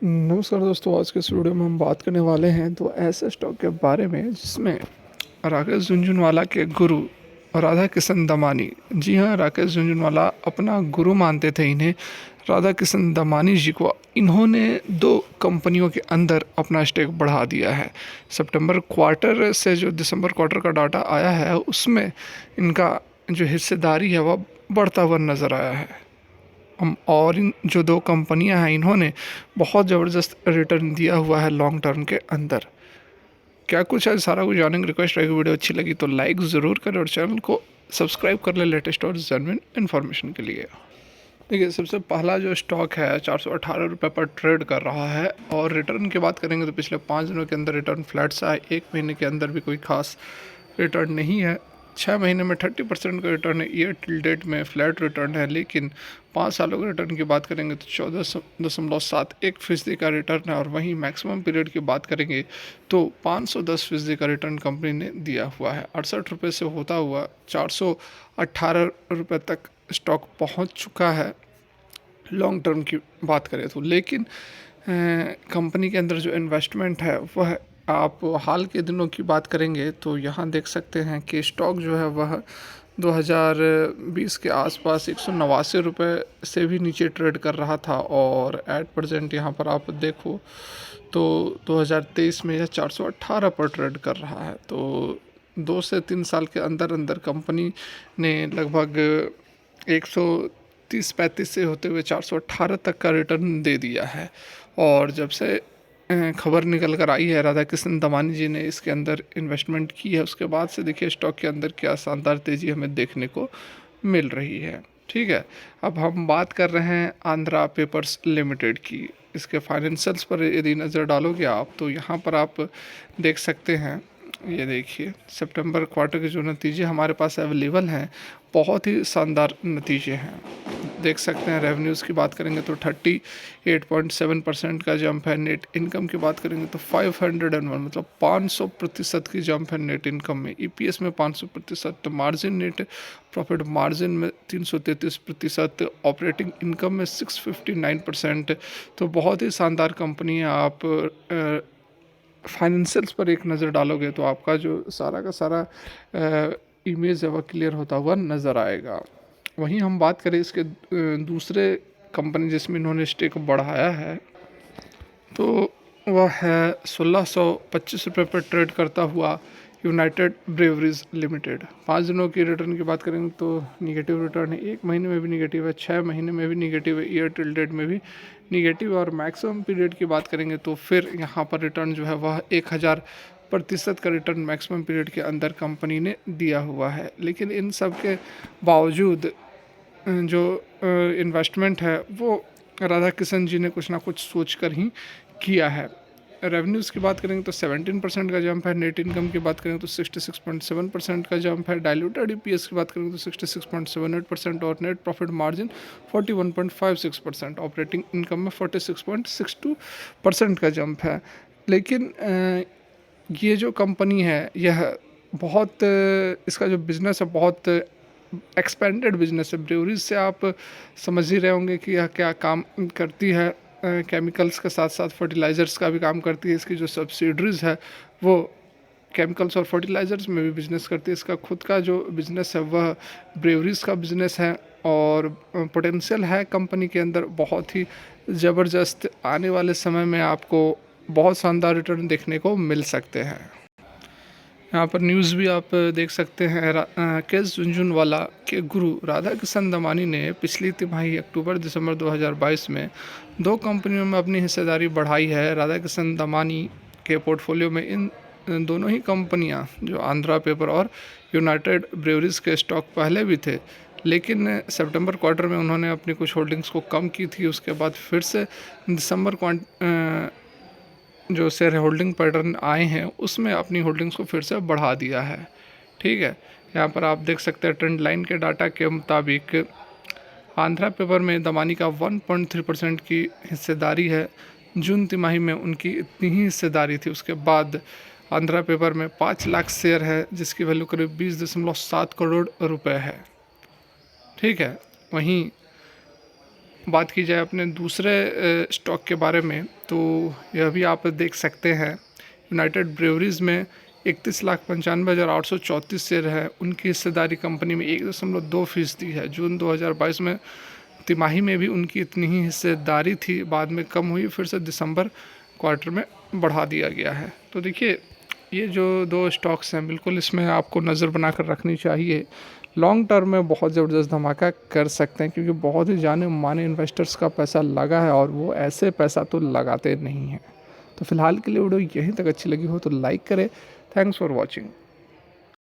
नमस्कार दोस्तों, आज के इस वीडियो में हम बात करने वाले हैं तो ऐसे स्टॉक के बारे में जिसमें राकेश झुनझुनवाला के गुरु राधा किशन दमानी, जी हाँ, राकेश झुनझुनवाला अपना गुरु मानते थे इन्हें। राधा किशन दमानी जी को इन्होंने दो कंपनियों के अंदर अपना स्टेक बढ़ा दिया है। सितंबर क्वार्टर से जो दिसंबर क्वार्टर का डाटा आया है उसमें इनका जो हिस्सेदारी है वह बढ़ता हुआ नज़र आया है। और इन जो दो कंपनियां हैं इन्होंने बहुत ज़बरदस्त रिटर्न दिया हुआ है लॉन्ग टर्म के अंदर। क्या कुछ है सारा कुछ जानने की रिक्वेस्ट रहेगी। वीडियो अच्छी लगी तो लाइक ज़रूर करें और चैनल को सब्सक्राइब कर ले लेटेस्ट और जेन्युइन इन्फॉर्मेशन के लिए। देखिए, सबसे पहला जो स्टॉक है 418 रुपये पर ट्रेड कर रहा है और रिटर्न की बात करेंगे तो पिछले 5 दिनों के अंदर रिटर्न फ्लैट सा है। एक महीने के अंदर भी कोई खास रिटर्न नहीं है। 6 महीने में 30% का रिटर्न है। ईयर टिल डेट में फ्लैट रिटर्न है, लेकिन 5 सालों के रिटर्न की बात करेंगे तो 14.71% का रिटर्न है। और वहीं मैक्सिमम पीरियड की बात करेंगे तो 510% का रिटर्न कंपनी ने दिया हुआ है। 68 रुपये से होता हुआ 418 रुपये तक स्टॉक पहुंच चुका है लॉन्ग टर्म की बात करें तो। लेकिन कंपनी के अंदर जो इन्वेस्टमेंट है वह आप हाल के दिनों की बात करेंगे तो यहाँ देख सकते हैं कि स्टॉक जो है वह 2020 के आसपास 189 रुपये से भी नीचे ट्रेड कर रहा था और एट प्रेजेंट यहाँ पर आप देखो तो 2023 में यह 418 पर ट्रेड कर रहा है। तो 2 से 3 साल के अंदर अंदर कंपनी ने लगभग 130-135 से होते हुए 418 तक का रिटर्न दे दिया है। और जब से खबर निकल कर आई है राधा किशन दमानी जी ने इसके अंदर इन्वेस्टमेंट की है, उसके बाद से देखिए स्टॉक के अंदर क्या शानदार तेज़ी हमें देखने को मिल रही है। ठीक है, अब हम बात कर रहे हैं आंध्रा पेपर्स लिमिटेड की। इसके फाइनेंशियल्स पर यदि नज़र डालोगे आप तो यहाँ पर आप देख सकते हैं, ये देखिए सितंबर क्वार्टर के जो नतीजे हमारे पास अवेलेबल हैं बहुत ही शानदार नतीजे हैं। देख सकते हैं रेवेन्यूज़ की बात करेंगे तो 38.7% का जंप है। नेट इनकम की बात करेंगे तो 501 मतलब 500% की जंप है नेट इनकम में। ईपीएस में 500%, मार्जिन नेट प्रॉफिट मार्जिन में 333%, ऑपरेटिंग इनकम में 659%। तो बहुत ही शानदार कंपनी है। आप फाइनेंशियल्स पर एक नज़र डालोगे तो आपका जो सारा का सारा इमेज है वह क्लियर होता हुआ नज़र आएगा। वहीं हम बात करें इसके दूसरे कंपनी जिसमें इन्होंने स्टेक बढ़ाया है तो वह है 1625 रुपये पर ट्रेड करता हुआ यूनाइटेड ब्रेवरीज लिमिटेड। 5 दिनों की रिटर्न की बात करेंगे तो निगेटिव रिटर्न है। एक महीने में भी निगेटिव है, 6 महीने में भी निगेटिव है, ईयर टिल डेट में भी निगेटिव। और मैक्सिमम पीरियड की बात करेंगे तो फिर यहाँ पर रिटर्न जो है वह 1000% का रिटर्न मैक्सिमम पीरियड के अंदर कंपनी ने दिया हुआ है। लेकिन इन सब के बावजूद जो इन्वेस्टमेंट है वो राधा किशन जी ने कुछ ना कुछ सोच कर ही किया है। रेवेन्यूज़ की बात करेंगे तो 17% का जंप है। नेट इनकम की बात करेंगे तो 66.7% का जंप है। डाइल्यूटेड ईपीएस की बात करेंगे तो 66.78% और net profit margin 41.56%, operating income में 46.62% का जंप है। लेकिन ये जो कंपनी है यह बहुत इसका जो बिज़नेस है बहुत एक्सपेंडेड बिजनेस है। ब्रेवरीज से आप समझ ही रहे होंगे कि यह क्या काम करती है। केमिकल्स के साथ साथ फर्टिलाइज़र्स का भी काम करती है। इसकी जो सब्सिडरीज है वो केमिकल्स और फर्टिलाइज़र्स में भी बिजनेस करती है। इसका खुद का जो बिज़नेस है वह ब्रेवरीज का बिज़नेस है और पोटेंशियल है कंपनी के अंदर बहुत ही ज़बरदस्त। आने वाले समय में आपको बहुत शानदार रिटर्न देखने को मिल सकते हैं। यहाँ पर न्यूज़ भी आप देख सकते हैं। राकेश झुनझुनवाला के गुरु राधा किशन दमानी ने पिछली तिमाही अक्टूबर दिसंबर 2022 में दो कंपनियों में अपनी हिस्सेदारी बढ़ाई है। राधा किशन दमानी के पोर्टफोलियो में इन दोनों ही कंपनियां जो आंध्रा पेपर और यूनाइटेड ब्रेवरीज के स्टॉक पहले भी थे, लेकिन सितंबर क्वार्टर में उन्होंने अपनी कुछ होल्डिंग्स को कम की थी। उसके बाद फिर से दिसंबर जो शेयर होल्डिंग पैटर्न आए हैं उसमें अपनी होल्डिंग्स को फिर से बढ़ा दिया है। ठीक है, यहाँ पर आप देख सकते हैं ट्रेंड लाइन के डाटा के मुताबिक आंध्रा पेपर में दमानी का 1.3% की हिस्सेदारी है। जून तिमाही में उनकी इतनी ही हिस्सेदारी थी। उसके बाद आंध्रा पेपर में 5 लाख शेयर है जिसकी वैल्यू करीब 20.7 करोड़ रुपए है। ठीक है, वहीं बात की जाए अपने दूसरे स्टॉक के बारे में, तो यह भी आप देख सकते हैं। यूनाइटेड ब्रेवरीज में 31,95,834 शेयर है। उनकी हिस्सेदारी कंपनी में 1.2% है। जून 2022 में तिमाही में भी उनकी इतनी ही हिस्सेदारी थी, बाद में कम हुई, फिर से दिसंबर क्वार्टर में बढ़ा दिया गया है। तो देखिए, ये जो दो स्टॉक्स हैं, बिल्कुल इसमें आपको नज़र बनाकर रखनी चाहिए। लॉन्ग टर्म में बहुत ज़बरदस्त धमाका कर सकते हैं, क्योंकि बहुत ही जाने माने इन्वेस्टर्स का पैसा लगा है और वो ऐसे पैसा तो लगाते नहीं हैं। तो फिलहाल के लिए वीडियो यहीं तक अच्छी लगी हो तो लाइक करें। Thanks for watching.